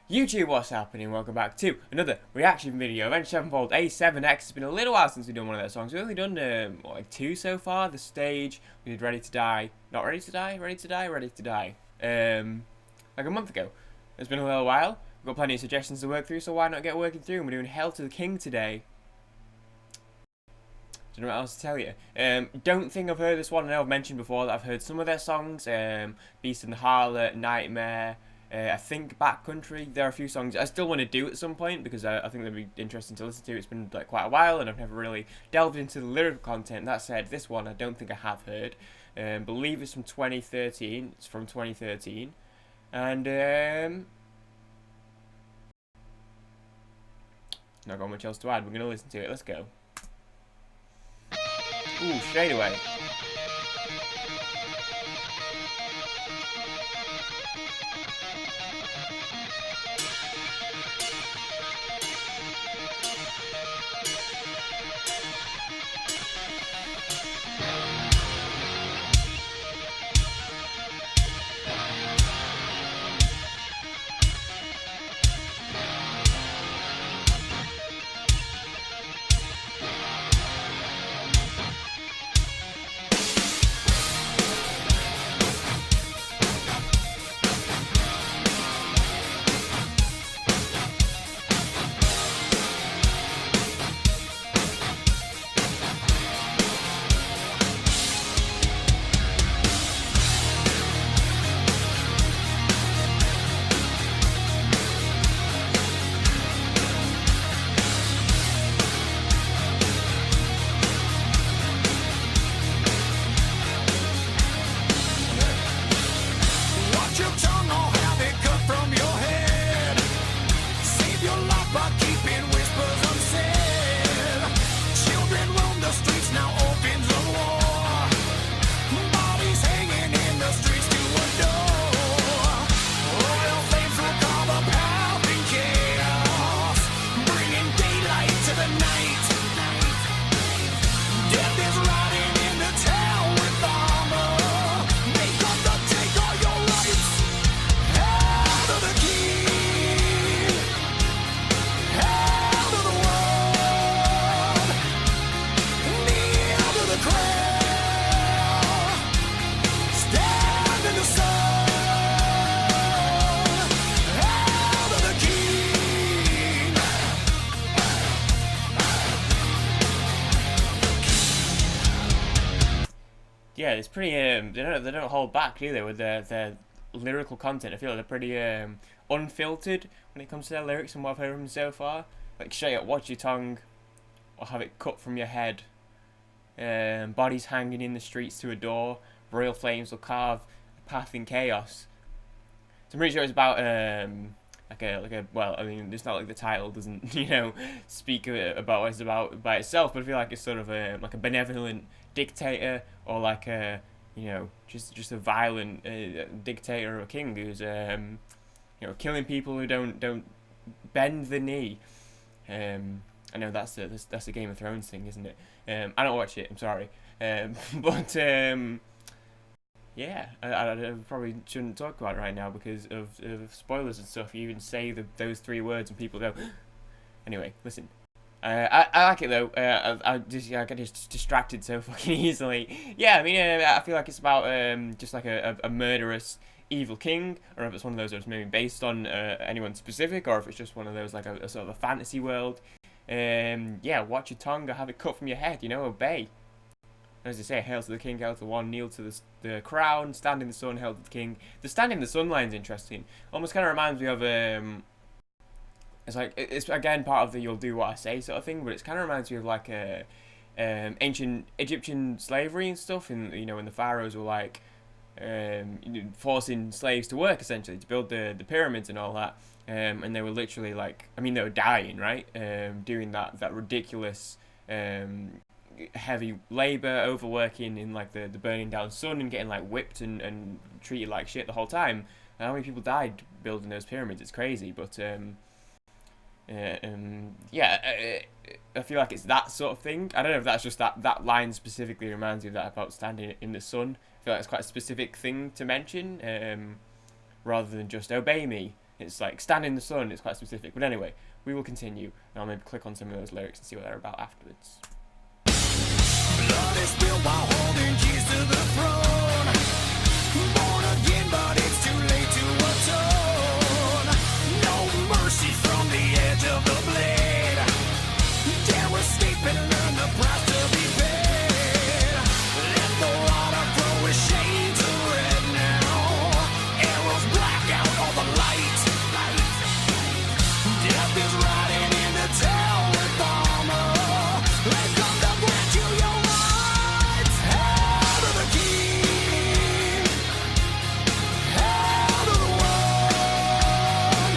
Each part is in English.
YouTube, what's happening? Welcome back to another reaction video. Avenged Sevenfold A7X. It's been a little while since we've done one of their songs. We've only done like two so far. The Stage, we did Ready to Die, not Ready to Die, Ready to Die, Ready to Die. Like a month ago. It's been a little while. We've got plenty of suggestions to work through, so why not get working through? And we're doing Hail to the King today. Don't know what else to tell you. Don't think I've heard this one. I know I've mentioned before that I've heard some of their songs. Beast and the Harlot, Nightmare. I think Backcountry. There are a few songs I still want to do at some point because I think they'd be interesting to listen to. It's been like quite a while and I've never really delved into the lyrical content. That said, this one I don't think I have heard. Believe it's from 2013. It's from 2013. And not got much else to add. We're going to listen to it. Let's go. Ooh, straight away. Yeah, it's pretty. They don't hold back, do they, with their lyrical content? I feel like they're pretty unfiltered when it comes to their lyrics and what I've heard from them so far. Like straight up, watch your tongue, or have it cut from your head. Bodies hanging in the streets to adore. Royal flames will carve a path in chaos. So I'm pretty sure it's about like a well, I mean, it's not like the title doesn't speak about what it's about by itself, but I feel like it's sort of like a benevolent dictator or like a just a violent dictator or a king who's killing people who don't bend the knee. I know that's the Game of Thrones thing, isn't it? I don't watch it. I'm sorry, but yeah, I probably shouldn't talk about it right now because of spoilers and stuff. You even say those three words and people go. Anyway, listen. I like it though. I get just distracted so fucking easily. Yeah, I mean, I feel like it's about just like a murderous evil king, or if it's one of those that's maybe based on anyone specific, or if it's just one of those like a sort of a fantasy world. Yeah, watch your tongue or have it cut from your head. Obey. As they say, hail to the king, hail to the one, kneel to the crown, stand in the sun, hail to the king. The stand in the sun line's interesting. Almost kind of reminds me of it's like it's again part of the "you'll do what I say" sort of thing, but it kind of reminds me of like ancient Egyptian slavery and stuff. And when the pharaohs were like forcing slaves to work essentially to build the pyramids and all that, and they were literally like, I mean, they were dying, right? Doing that ridiculous heavy labor, overworking in like the burning down sun and getting like whipped and treated like shit the whole time. How many people died building those pyramids? It's crazy, but yeah, I feel like it's that sort of thing. I don't know if that's just that line specifically reminds me of that about standing in the sun. I feel like it's quite a specific thing to mention, rather than just obey me. It's like stand in the sun. It's quite specific. But anyway, we will continue, and I'll maybe click on some of those lyrics and see what they're about afterwards. Blood is spilled while holding keys to the throne. Born again, but it's too late to atone. No mercy from the edge of the blade. Dare escape and learn the price to be paid. Let the water grow with shades of red now. Arrows black out all the light. Death is riding into town with armor. They come to grant you your rights. Hail to the king. Hail to the one.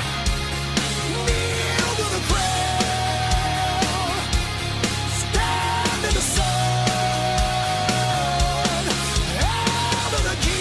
Kneel to the crown. Stand in the sun. Hail to the king.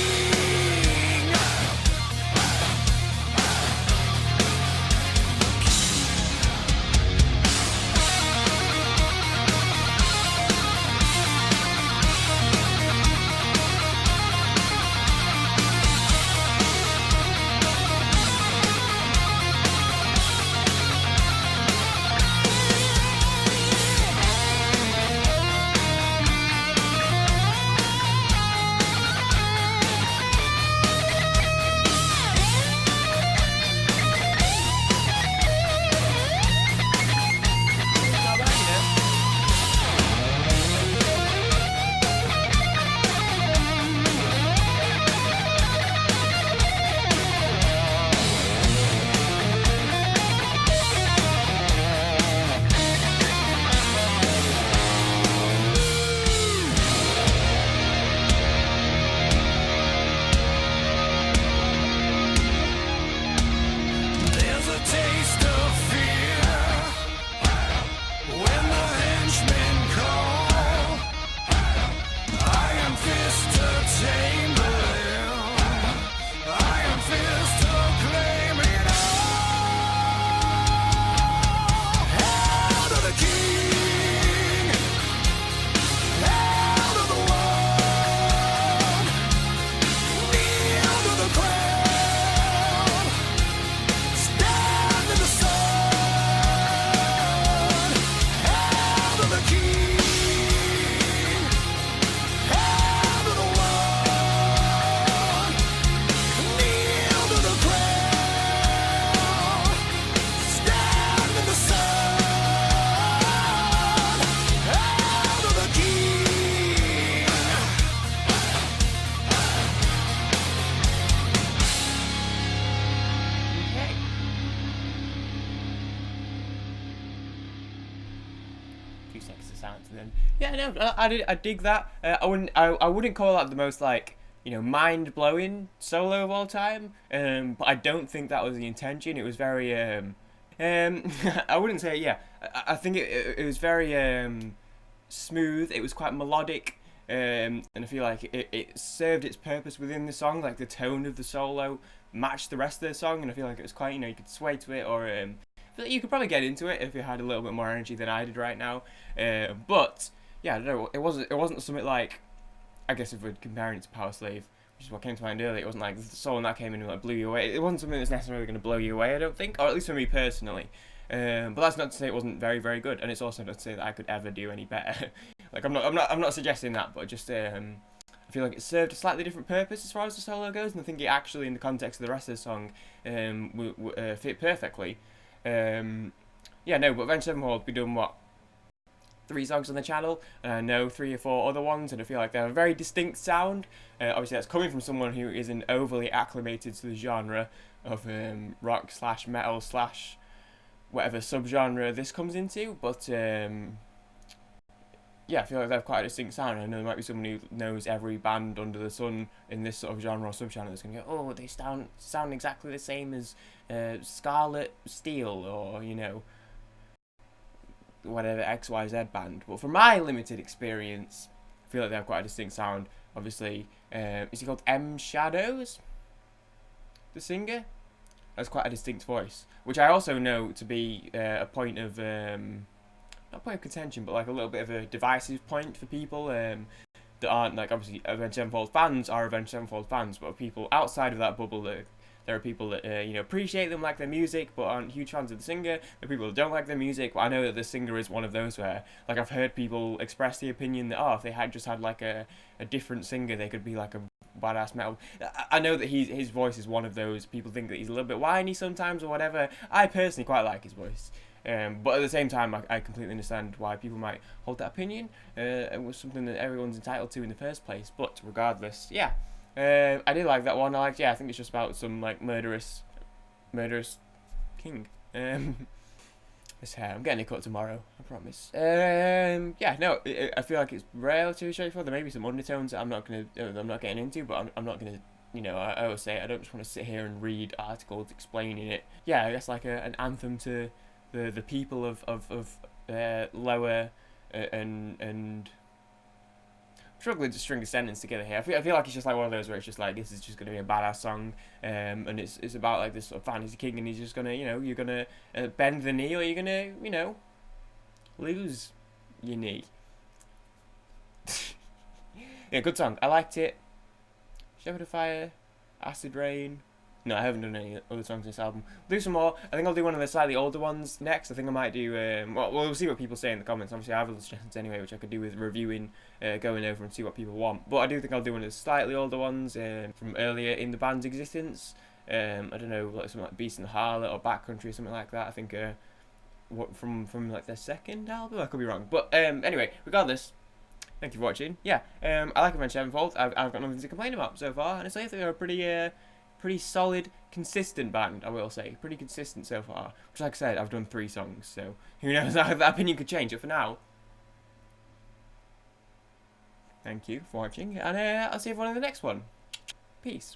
There's a taste of fear when the henchmen call. Iron fist to tame them. Iron fist to claim it all. Hail to the king. Hail to the one. Kneel to the crown. Stand in the sun. Hail to the king. Hail to the one. Kneel to the ground. Stand in the sun. Hail to the king. Okay. Few seconds of silence, and then I dig that. I wouldn't call that the most like mind blowing solo of all time. But I don't think that was the intention. It was very I wouldn't say I think it was very smooth. It was quite melodic. And I feel like it served its purpose within the song. Like the tone of the solo matched the rest of the song, and I feel like it was quite you could sway to it, or I feel like you could probably get into it if you had a little bit more energy than I did right now. But yeah, I don't know. It wasn't something like, I guess if we're comparing it to Power Slave, which is what came to mind earlier. It wasn't like the song that came in and like blew you away. It wasn't something that's necessarily going to blow you away, I don't think, or at least for me personally. But that's not to say it wasn't very, very good, and it's also not to say that I could ever do any better. Like I'm not suggesting that, but just I feel like it served a slightly different purpose as far as the solo goes, and I think it actually, in the context of the rest of the song, fit perfectly. But Avenged Sevenfold, we done what, 3 songs on the channel, and I know 3 or 4 other ones, and I feel like they have a very distinct sound. Obviously, that's coming from someone who isn't overly acclimated to the genre of rock / metal / whatever subgenre this comes into, but I feel like they have quite a distinct sound. I know there might be someone who knows every band under the sun in this sort of genre or subgenre that's going to go, oh, they sound exactly the same as Scarlet Steel, or whatever XYZ band. But from my limited experience, I feel like they have quite a distinct sound. Obviously, is he called M Shadows, the singer? Has quite a distinct voice, which I also know to be a point of not point of contention, but like a little bit of a divisive point for people that aren't, like, obviously Avenged Sevenfold fans are Avenged Sevenfold fans, but people outside of that bubble that There are people that you know, appreciate them, like their music, but aren't huge fans of the singer. There are people that don't like their music. But I know that the singer is one of those where, like, I've heard people express the opinion that, oh, if they had just had like a different singer, they could be like a badass metal. I know that his voice is one of those. People think that he's a little bit whiny sometimes or whatever. I personally quite like his voice. But at the same time, I completely understand why people might hold that opinion. It was something that everyone's entitled to in the first place. But regardless, yeah, I did like that one. I think it's just about some like murderous king. This hair, I'm getting it cut tomorrow, I promise. Yeah, no, I feel like it's relatively straightforward. There may be some undertones that I'm not getting into, but I'm not gonna. You know, I always say I don't just want to sit here and read articles explaining it. Yeah, I guess like an anthem to the people of lower and I'm struggling to string a sentence together here. I feel like it's just like one of those where it's just like, this is just going to be a badass song, and it's about like this sort of fantasy king, and he's just gonna, you know, you're gonna bend the knee, or you're gonna, you know, lose your knee. Yeah, good song. I liked it. Shepherd of Fire, Acid Rain. No, I haven't done any other songs in this album. I'll do some more. I think I'll do one of the slightly older ones next. I think I might do... well, we'll see what people say in the comments. Obviously, I have other suggestions anyway, which I could do with reviewing, going over and see what people want. But I do think I'll do one of the slightly older ones from earlier in the band's existence. I don't know, like something like Beast and the Harlot or Backcountry or something like that. I think from like their second album? I could be wrong. But anyway, regardless... Thank you for watching. Yeah, I like Avenged Sevenfold. I've got nothing to complain about so far. Honestly, I think they're a pretty solid, consistent band, I will say. Pretty consistent so far. Which, like I said, I've done 3 songs, so who knows, that opinion could change. But for now, thank you for watching, and I'll see everyone in the next one. Peace.